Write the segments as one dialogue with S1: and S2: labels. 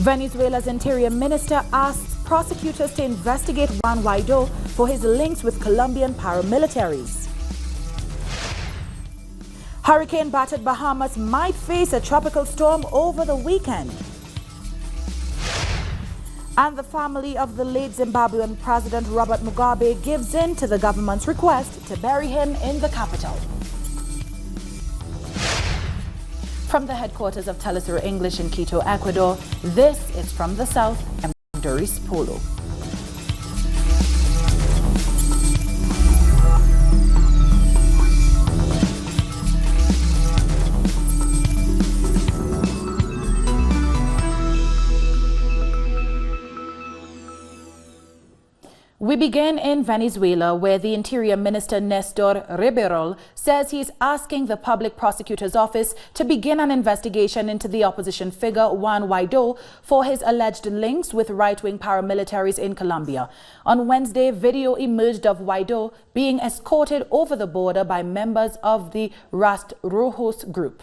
S1: Venezuela's interior minister asks prosecutors to investigate Juan Guaido for his links with Colombian paramilitaries. Hurricane-battered Bahamas might face a tropical storm over the weekend. And the family of the late Zimbabwean President Robert Mugabe gives in to the government's request to bury him in the capital. From the headquarters of Telesur English in Quito, Ecuador, this is From the South. I'm Doris Polo. We begin in Venezuela, where the Interior Minister Nestor Ribeiro says he is asking the Public Prosecutor's Office to begin an investigation into the opposition figure Juan Guaido for his alleged links with right-wing paramilitaries in Colombia. On Wednesday, video emerged of Guaido being escorted over the border by members of the Ras Rojos group.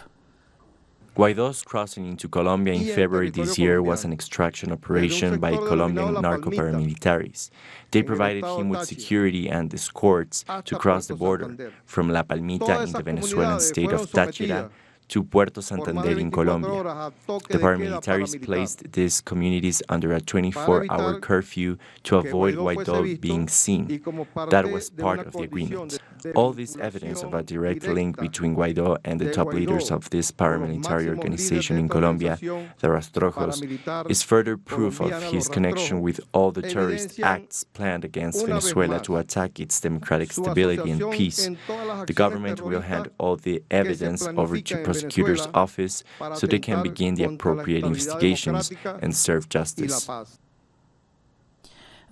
S2: Guaido's crossing into Colombia in February this year was an extraction operation by Colombian narco-paramilitaries. They provided him with security and escorts to cross the border from La Palmita in the Venezuelan state of Táchira to Puerto Santander in Colombia. The paramilitaries placed these communities under a 24-hour curfew to avoid Guaido being seen. That was part of the agreement. All this evidence of a direct link between Guaido and the top leaders of this paramilitary organization in Colombia, the Ras Rojos, is further proof of his connection with all the terrorist acts planned against Venezuela to attack its democratic stability and peace. The government will hand all the evidence over to prosecutor's office so they can begin the appropriate investigations and serve justice.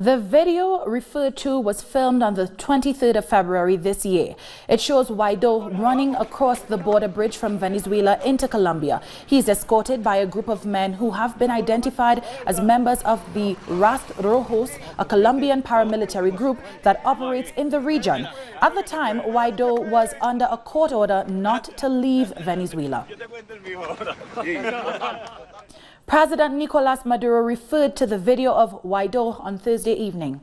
S1: The video referred to was filmed on the 23rd of February this year. It shows Guaido running across the border bridge from Venezuela into Colombia. He is escorted by a group of men who have been identified as members of the Ras Rojos, a Colombian paramilitary group that operates in the region. At the time, Guaido was under a court order not to leave Venezuela. President Nicolas Maduro referred to the video of Guaido on Thursday evening.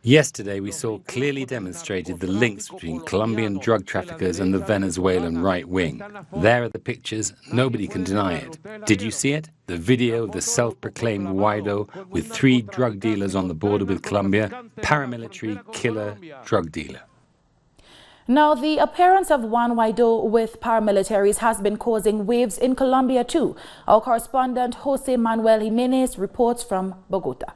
S3: Yesterday, we saw clearly demonstrated the links between Colombian drug traffickers and the Venezuelan right wing. There are the pictures. Nobody can deny it. Did you see it? The video of the self-proclaimed Guaido with 3 drug dealers on the border with Colombia. Paramilitary killer drug dealer.
S1: Now, the appearance of Juan Guaido with paramilitaries has been causing waves in Colombia too. Our correspondent Jose Manuel Jimenez reports from Bogota.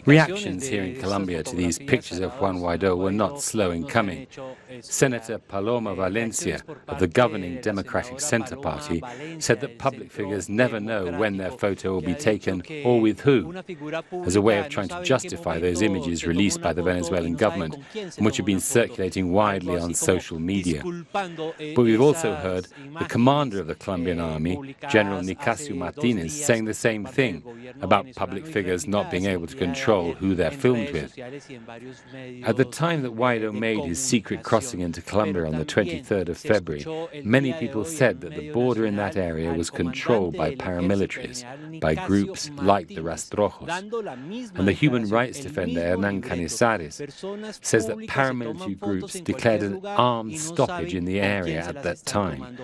S3: Reactions here in Colombia to these pictures of Juan Guaido were not slow in coming. Senator Paloma Valencia of the governing Democratic Center Party said that public figures never know when their photo will be taken or with who, as a way of trying to justify those images released by the Venezuelan government and which have been circulating widely on social media. But we've also heard the commander of the Colombian army, General Nicasio Martinez, saying the same thing about public figures not being able to control who they're filmed with. At the time that Guaido made his secret crossing into Colombia on the 23rd of February, many people said that the border in that area was controlled by paramilitaries, by groups like the Ras Rojos. And the human rights defender Hernán Cañizares says that paramilitary groups declared an armed stoppage in the area at that time.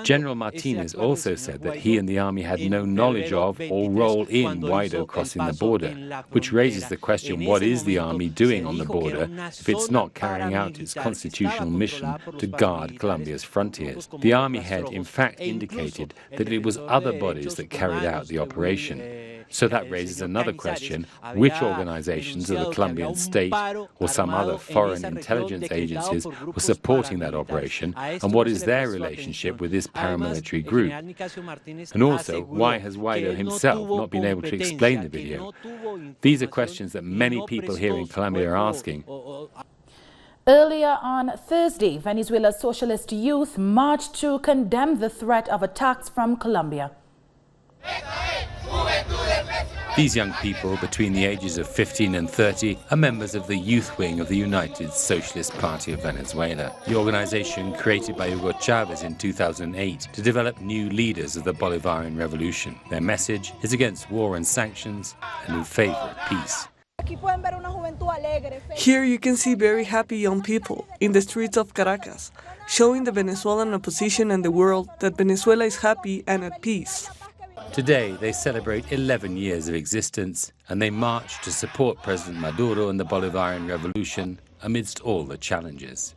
S3: General Martinez also said that he and the army had no knowledge of or role in Guaido crossing the border, which raises the question, what is the army doing on the border if it's not carrying out its constitutional mission to guard Colombia's frontiers? The army head in fact indicated that it was other bodies that carried out the operation. So that raises another question: which organizations of the Colombian state or some other foreign intelligence agencies were supporting that operation, and what is their relationship with this paramilitary group? And also, why has Guaido himself not been able to explain the video? These are questions that many people here in Colombia are asking.
S1: Earlier on Thursday, Venezuela's socialist youth marched to condemn the threat of attacks from Colombia.
S3: These young people, between the ages of 15 and 30, are members of the youth wing of the United Socialist Party of Venezuela, the organization created by Hugo Chavez in 2008 to develop new leaders of the Bolivarian revolution. Their message is against war and sanctions and in favor of peace.
S4: Here you can see very happy young people in the streets of Caracas, showing the Venezuelan opposition and the world that Venezuela is happy and at peace.
S3: Today, they celebrate 11 years of existence, and they march to support President Maduro and the Bolivarian revolution amidst all the challenges.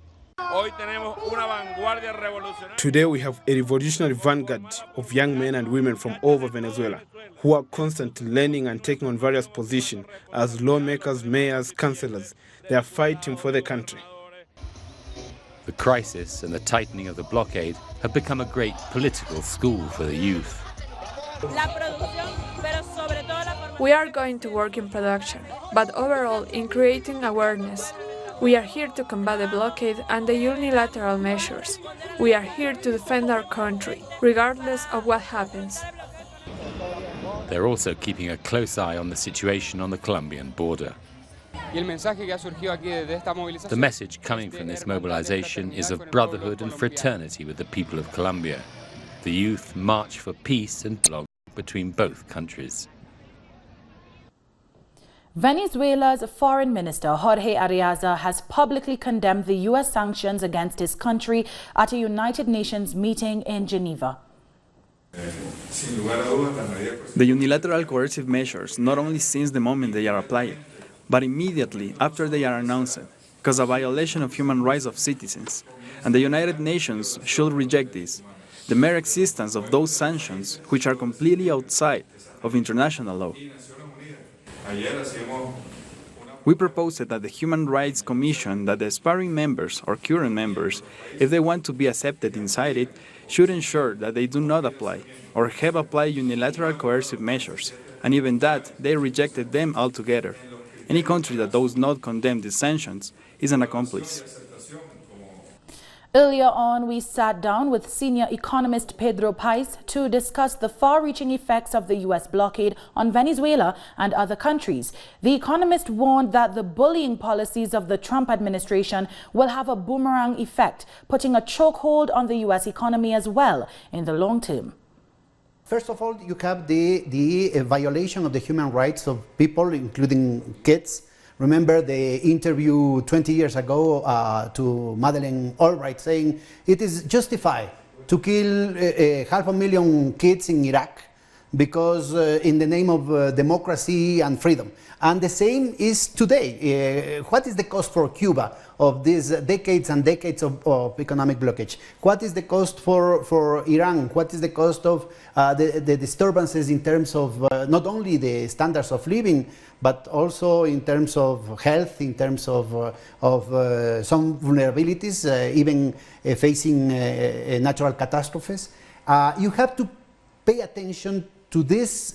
S5: Today we have a revolutionary vanguard of young men and women from all over Venezuela who are constantly learning and taking on various positions as lawmakers, mayors, councillors. They are fighting for the country.
S3: The crisis and the tightening of the blockade have become a great political school for the youth.
S6: We are going to work in production, but overall in creating awareness. We are here to combat the blockade and the unilateral measures. We are here to defend our country, regardless of what happens.
S3: They're also keeping a close eye on the situation on the Colombian border. The message coming from this mobilization is of brotherhood and fraternity with the people of Colombia. The youth march for peace and dialogue between both countries.
S1: Venezuela's Foreign Minister Jorge Arreta has publicly condemned the U.S. sanctions against his country at a United Nations meeting in Geneva.
S7: The unilateral coercive measures not only since the moment they are applied, but immediately after they are announced, cause a violation of human rights of citizens, and the United Nations should reject this. The mere existence of those sanctions, which are completely outside of international law. We proposed that the Human Rights Commission, that the aspiring members or current members, if they want to be accepted inside it, should ensure that they do not apply or have applied unilateral coercive measures, and even that they rejected them altogether. Any country that does not condemn these sanctions is an accomplice.
S1: Earlier on, we sat down with senior economist Pedro Pais to discuss the far-reaching effects of the U.S. blockade on Venezuela and other countries. The economist warned that the bullying policies of the Trump administration will have a boomerang effect, putting a chokehold on the U.S. economy as well in the long term.
S8: First of all, you have the violation of the human rights of people, including kids. Remember the interview 20 years ago to Madeleine Albright saying it is justified to kill 500,000 kids in Iraq because in the name of democracy and freedom. And the same is today. What is the cost for Cuba of these decades and decades of economic blockage? What is the cost for Iran? What is the cost of the disturbances in terms of not only the standards of living, but also in terms of health, in terms of some vulnerabilities, even facing natural catastrophes? You have to pay attention to this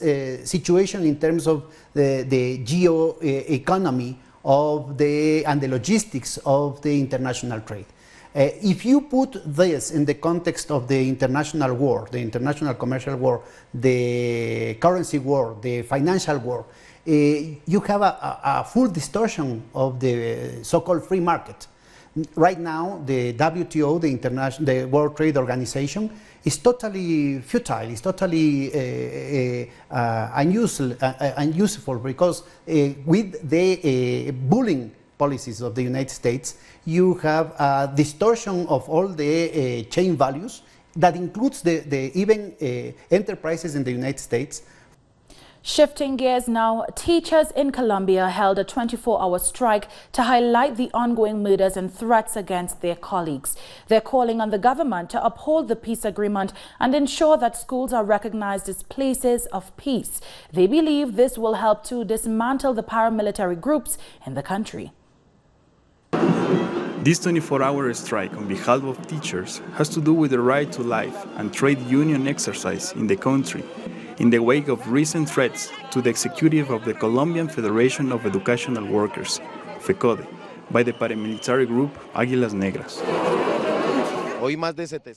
S8: situation in terms of the geo-economy of and the logistics of the international trade. If you put this in the context of the international war, the international commercial war, the currency war, the financial war, you have a full distortion of the so-called free market. Right now, the WTO, the World Trade Organization, is totally futile, is totally unuseful because with the bullying policies of the United States, you have a distortion of all the chain values that includes even enterprises in the United States.
S1: Shifting gears now, teachers in Colombia held a 24-hour strike to highlight the ongoing murders and threats against their colleagues. They're calling on the government to uphold the peace agreement and ensure that schools are recognized as places of peace. They believe this will help to dismantle the paramilitary groups in the country.
S7: This 24-hour strike on behalf of teachers has to do with the right to life and trade union exercise in the country, in the wake of recent threats to the executive of the Colombian Federation of Educational Workers, FECODE, by the paramilitary group Águilas Negras.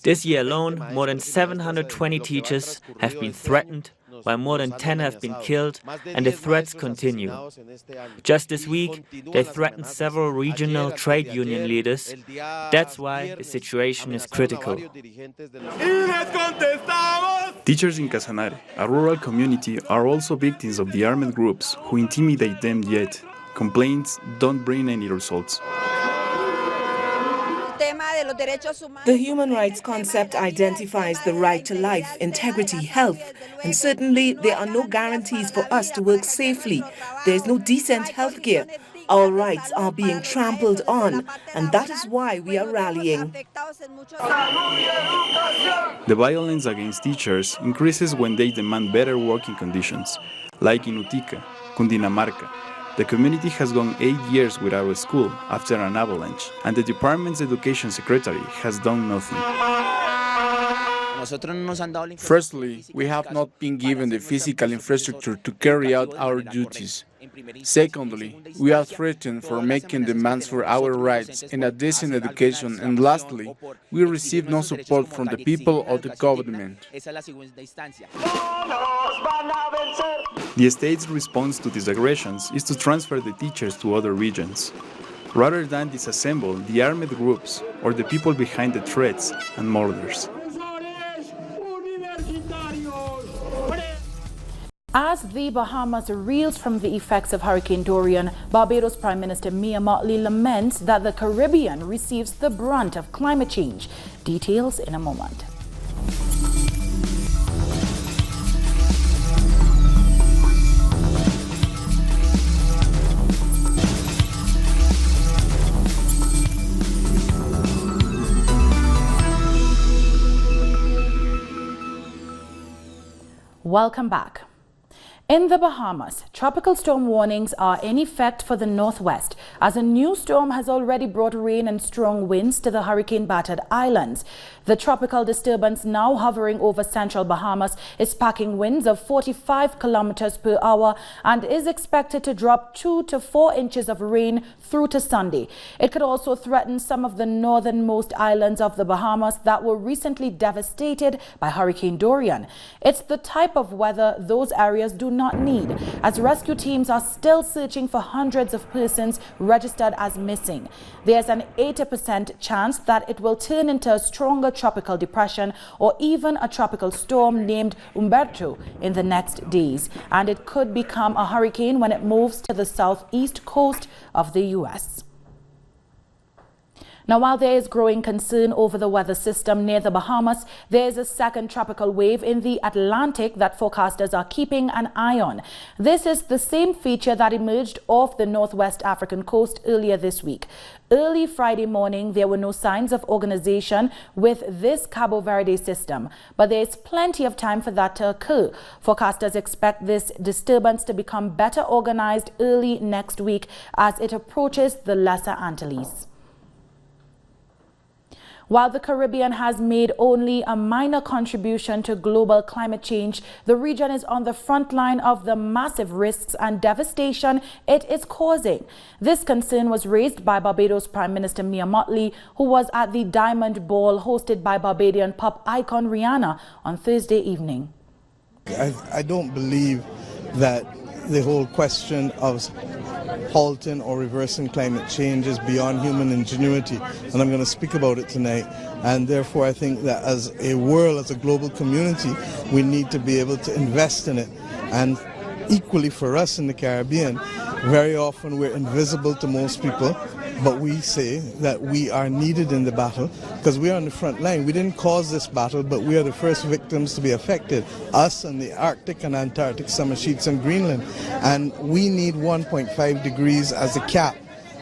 S9: This year alone, more than 720 teachers have been threatened, while more than 10 have been killed, and the threats continue. Just this week, they threatened several regional trade union leaders. That's why the situation is critical.
S7: Teachers in Casanare, a rural community, are also victims of the armed groups who intimidate them, yet complaints don't bring any results.
S10: The human rights concept identifies the right to life, integrity, health, and certainly there are no guarantees for us to work safely. There is no decent health care. Our rights are being trampled on, and that is why we are rallying.
S7: The violence against teachers increases when they demand better working conditions, like in Utica, Cundinamarca. The community has gone 8 years without a school after an avalanche, and the department's education secretary has done nothing.
S11: Firstly, we have not been given the physical infrastructure to carry out our duties. Secondly, we are threatened for making demands for our rights and a decent education. And lastly, we receive no support from the people or the government.
S7: The state's response to these aggressions is to transfer the teachers to other regions, rather than disassemble the armed groups or the people behind the threats and murders.
S1: As the Bahamas reels from the effects of Hurricane Dorian, Barbados Prime Minister Mia Mottley laments that the Caribbean receives the brunt of climate change. Details in a moment. Welcome back. In the Bahamas, tropical storm warnings are in effect for the northwest, as a new storm has already brought rain and strong winds to the hurricane-battered islands. The tropical disturbance, now hovering over central Bahamas, is packing winds of 45 kilometers per hour and is expected to drop 2 to 4 inches of rain through to Sunday. It could also threaten some of the northernmost islands of the Bahamas that were recently devastated by Hurricane Dorian. It's the type of weather those areas do not need, as rescue teams are still searching for hundreds of persons registered as missing. There's an 80% chance that it will turn into a stronger tropical depression or even a tropical storm named Humberto in the next days, and it could become a hurricane when it moves to the southeast coast of the U.S. Now, while there is growing concern over the weather system near the Bahamas, there is a second tropical wave in the Atlantic that forecasters are keeping an eye on. This is the same feature that emerged off the northwest African coast earlier this week. Early Friday morning, there were no signs of organization with this Cabo Verde system, but there is plenty of time for that to occur. Forecasters expect this disturbance to become better organized early next week as it approaches the Lesser Antilles. While the Caribbean has made only a minor contribution to global climate change, the region is on the front line of the massive risks and devastation it is causing. This concern was raised by Barbados Prime Minister Mia Mottley, who was at the Diamond Ball hosted by Barbadian pop icon Rihanna on Thursday evening.
S12: I don't believe that the whole question of halting or reversing climate change is beyond human ingenuity, and I'm going to speak about it tonight. And therefore I think that as a world, as a global community, we need to be able to invest in it. And equally for us in the Caribbean, very often we're invisible to most people, but we say that we are needed in the battle because we are on the front line. We didn't cause this battle, but we are the first victims to be affected, us and the Arctic and Antarctic summer sheets and Greenland. And we need 1.5 degrees as a cap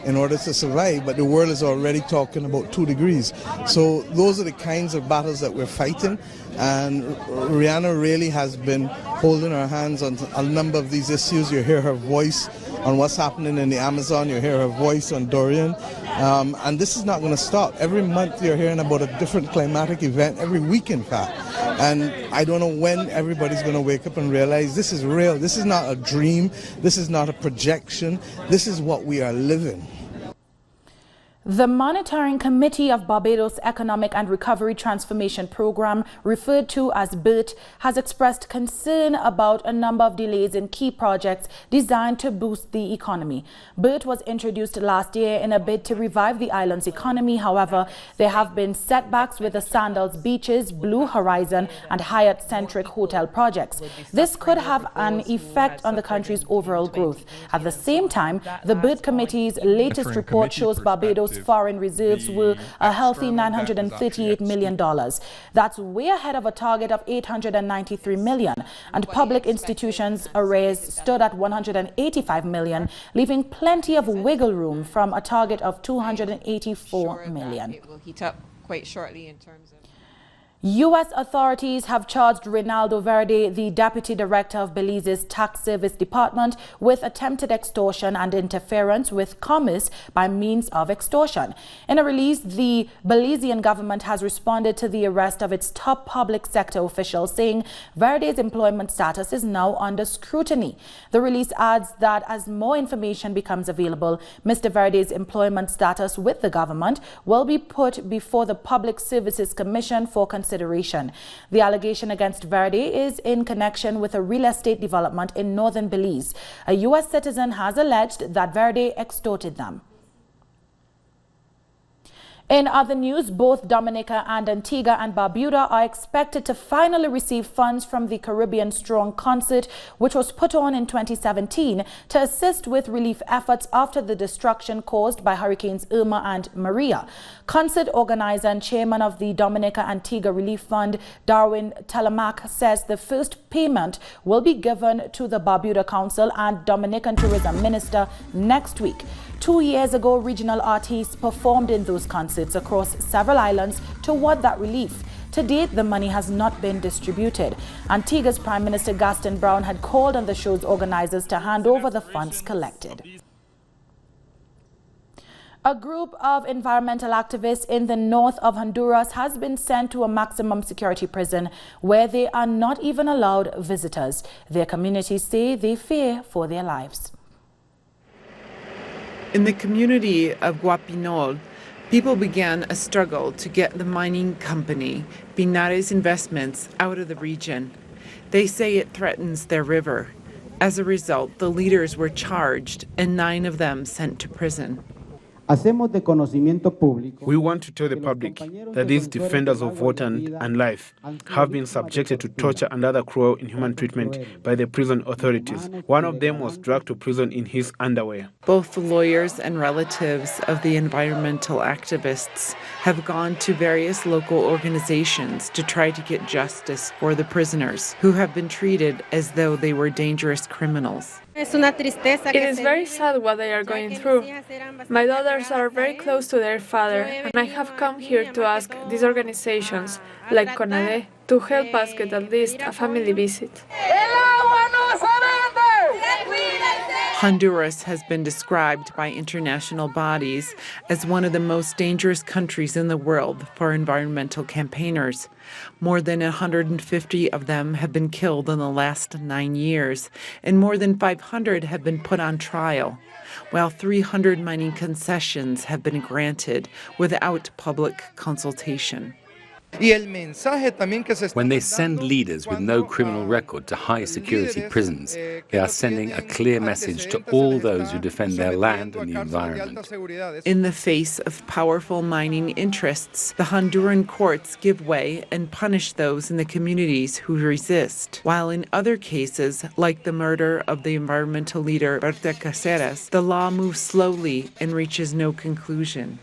S12: in order to survive, but the world is already talking about 2 degrees. So those are the kinds of battles that we're fighting, and Rihanna really has been holding her hands on a number of these issues. You hear her voice on what's happening in the Amazon, you hear her voice on Dorian, and this is not going to stop. Every month you're hearing about a different climatic event, every week in fact. And I don't know when everybody's going to wake up and realize this is real. This is not a dream. This is not a projection. This is what we are living.
S1: The Monitoring Committee of Barbados Economic and Recovery Transformation Program, referred to as BERT, has expressed concern about a number of delays in key projects designed to boost the economy. BERT was introduced last year in a bid to revive the island's economy. However, there have been setbacks with the Sandals Beaches, Blue Horizon and Hyatt-centric hotel projects. This could have an effect on the country's overall growth. At the same time, the BERT Committee's latest report shows Barbados' foreign reserves were a healthy $938 million. That's way ahead of a target of $893 million. And public institutions' arrears stood at $185 million, leaving plenty of wiggle room from a target of $284 million.
S13: It will heat up quite shortly in terms of...
S1: U.S. authorities have charged Reynaldo Verde, the deputy director of Belize's tax service department, with attempted extortion and interference with commerce by means of extortion. In a release, the Belizean government has responded to the arrest of its top public sector officials, saying Verde's employment status is now under scrutiny. The release adds that as more information becomes available, Mr. Verde's employment status with the government will be put before the Public Services Commission for consideration. The allegation against Verde is in connection with a real estate development in northern Belize. A U.S. citizen has alleged that Verde extorted them. In other news, both Dominica and Antigua and Barbuda are expected to finally receive funds from the Caribbean Strong Concert, which was put on in 2017 to assist with relief efforts after the destruction caused by Hurricanes Irma and Maria. Concert organizer and chairman of the Dominica Antigua Relief Fund, Darwin Telemac, says the first payment will be given to the Barbuda Council and Dominican Tourism Minister next week. 2 years ago, regional artists performed in those concerts across several islands toward that relief. To date, the money has not been distributed. Antigua's Prime Minister Gaston Brown had called on the show's organizers to hand over the funds collected. A group of environmental activists in the north of Honduras has been sent to a maximum security prison where they are not even allowed visitors. Their communities say they fear for their lives.
S14: In the community of Guapinol, people began a struggle to get the mining company, Pinares Investments, out of the region. They say it threatens their river. As a result, the leaders were charged and 9 of them sent to prison.
S5: We want to tell the public that these defenders of water and life have been subjected to torture and other cruel, inhuman treatment by the prison authorities. One of them was dragged to prison in his underwear.
S14: Both the lawyers and relatives of the environmental activists have gone to various local organizations to try to get justice for the prisoners, who have been treated as though they were dangerous criminals.
S6: It is very sad what they are going through. My daughters are very close to their father, and I have come here to ask these organizations, like CONADE, to help us get at least a family visit.
S14: Honduras has been described by international bodies as one of the most dangerous countries in the world for environmental campaigners. More than 150 of them have been killed in the last 9 years, and more than 500 have been put on trial, while 300 mining concessions have been granted without public consultation.
S3: When they send leaders with no criminal record to high-security prisons, they are sending a clear message to all those who defend their land and the environment.
S14: In the face of powerful mining interests, the Honduran courts give way and punish those in the communities who resist, while in other cases, like the murder of the environmental leader Berta Cáceres, the law moves slowly and reaches no conclusion.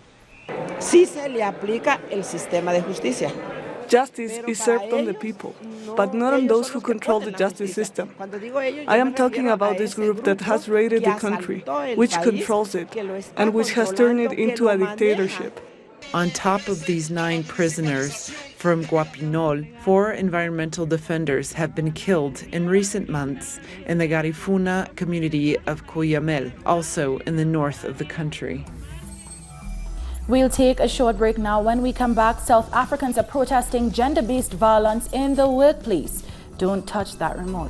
S15: Sí se le aplica el sistema de justicia.
S4: Justice is served on the people, but not on those who control the justice system. I am talking about this group that has raided the country, which controls it, and which has turned it into a dictatorship.
S14: On top of these 9 prisoners from Guapinol, 4 environmental defenders have been killed in recent months in the Garifuna community of Cuyamel, also in the north of the country.
S1: We'll take a short break now. When we come back, South Africans are protesting gender-based violence in the workplace. Don't touch that remote.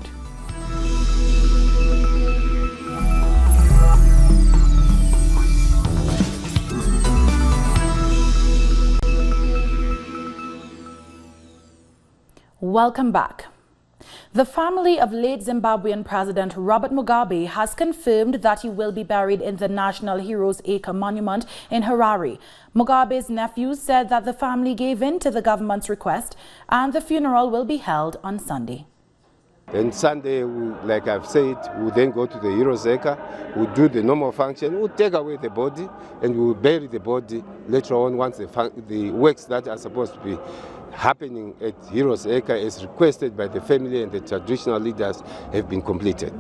S1: Welcome back. The family of late Zimbabwean President Robert Mugabe has confirmed that he will be buried in the National Heroes Acre Monument in Harare. Mugabe's nephews said that the family gave in to the government's request and the funeral will be held on Sunday.
S16: And Sunday, like I've said, we'll then go to the Heroes Acre, we'll do the normal function, we'll take away the body and we'll bury the body later on once the works that are supposed to be happening at Heroes Acre as requested by the family and the traditional leaders have been completed.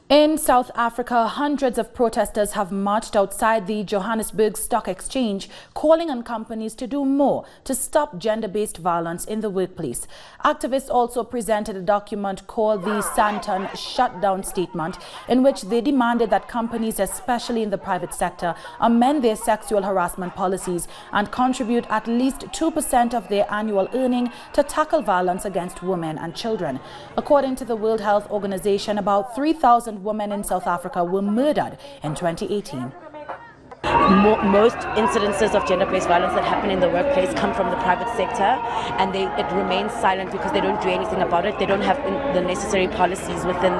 S1: In South Africa, hundreds of protesters have marched outside the Johannesburg Stock Exchange, calling on companies to do more to stop gender-based violence in the workplace. Activists also presented a document called the Santon Shutdown Statement, in which they demanded that companies, especially in the private sector, amend their sexual harassment policies and contribute at least 2% of their annual earning to tackle violence against women and children. According to the World Health Organization, about 3,000 women in South Africa were murdered in 2018.
S17: Most incidences of gender-based violence that happen in the workplace come from the private sector, and it remains silent because they don't do anything about it. They don't have the necessary policies within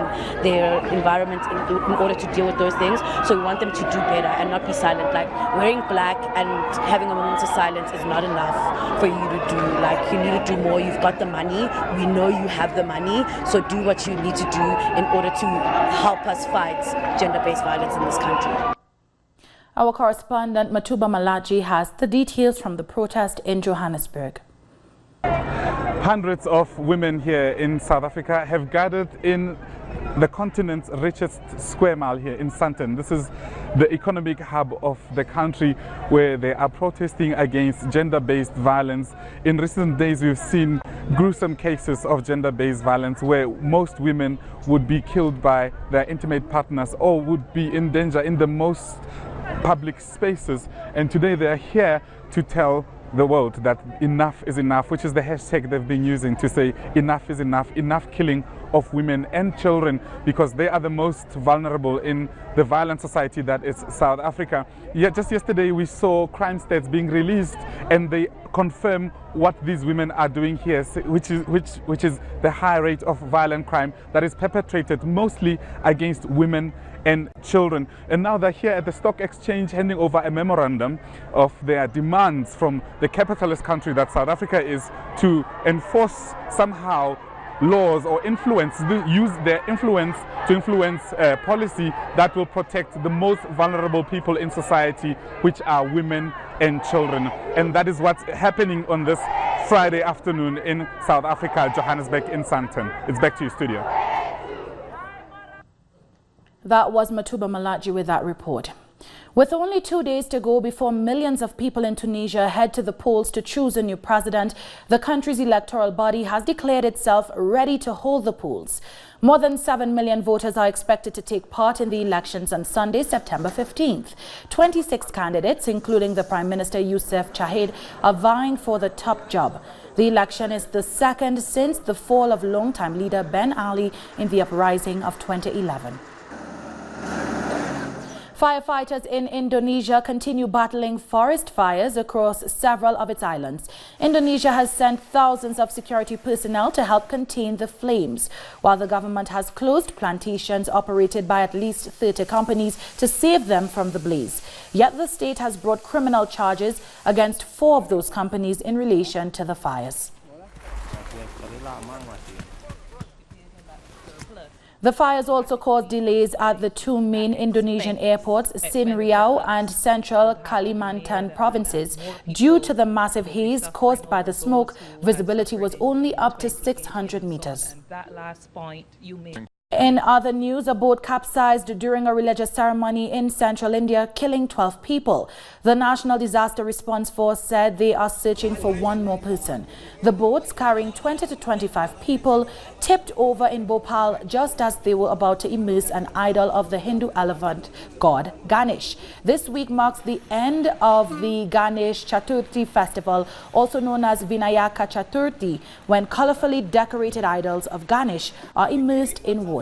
S17: their environment in order to deal with those things. So we want them to do better and not be silent. Like, wearing black and having a moment of silence is not enough for you to do. Like, you need to do more. You've got the money. We know you have the money. So do what you need to do in order to help us fight gender-based violence in this country.
S1: Our correspondent Matuba Malachi has the details from the protest in Johannesburg.
S18: Hundreds of women here in South Africa have gathered in the continent's richest square mile here in Sandton. This is the economic hub of the country where they are protesting against gender-based violence. In recent days, we've seen gruesome cases of gender-based violence where most women would be killed by their intimate partners or would be in danger in the most public spaces, and today they are here to tell the world that enough is enough, which is the hashtag they've been using to say enough is enough, enough killing of women and children, because they are the most vulnerable in the violent society that is South Africa. Yet just yesterday we saw crime stats being released, and they confirm what these women are doing here, which is the high rate of violent crime that is perpetrated mostly against women and children. And now they're here at the stock exchange handing over a memorandum of their demands from the capitalist country that South Africa is to enforce somehow laws or use their influence to influence policy that will protect the most vulnerable people in society, which are women and children. And that is what's happening on this Friday afternoon in South Africa, Johannesburg in Sandton. It's back to you, studio.
S1: That was Matuba Malachi with that report. With only 2 days to go before millions of people in Tunisia head to the polls to choose a new president, the country's electoral body has declared itself ready to hold the polls. More than 7 million voters are expected to take part in the elections on Sunday, September 15th. 26 candidates, including the Prime Minister Youssef Chahed, are vying for the top job. The election is the second since the fall of longtime leader Ben Ali in the uprising of 2011. Firefighters in Indonesia continue battling forest fires across several of its islands. Indonesia has sent thousands of security personnel to help contain the flames, while the government has closed plantations operated by at least 30 companies to save them from the blaze. Yet the state has brought criminal charges against 4 of those companies in relation to the fires. The fires also caused delays at the 2 main Indonesian airports, Sin Riau and Central Kalimantan provinces. Due to the massive haze caused by the smoke, visibility was only up to 600 meters. In other news, a boat capsized during a religious ceremony in central India, killing 12 people. The National Disaster Response Force said they are searching for 1 more person. The boats, carrying 20 to 25 people, tipped over in Bhopal just as they were about to immerse an idol of the Hindu elephant god Ganesh. This week marks the end of the Ganesh Chaturthi festival, also known as Vinayaka Chaturthi, when colorfully decorated idols of Ganesh are immersed in water.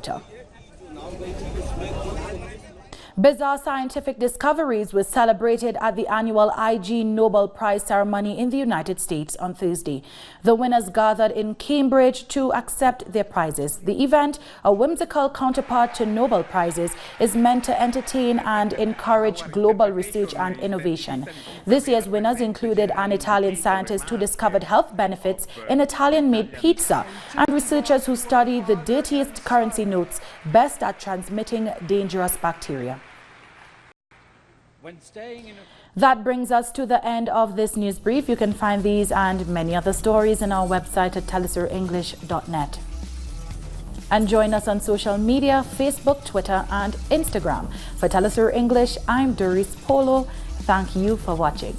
S1: Bizarre scientific discoveries were celebrated at the annual IG Nobel Prize ceremony in the United States on Thursday. The winners gathered in Cambridge to accept their prizes. The event, a whimsical counterpart to Nobel Prizes, is meant to entertain and encourage global research and innovation. This year's winners included an Italian scientist who discovered health benefits in Italian-made pizza and researchers who study the dirtiest currency notes best at transmitting dangerous bacteria. That brings us to the end of this news brief. You can find these and many other stories on our website at telesurenglish.net. And join us on social media, Facebook, Twitter and Instagram. For Telesur English, I'm Doris Polo. Thank you for watching.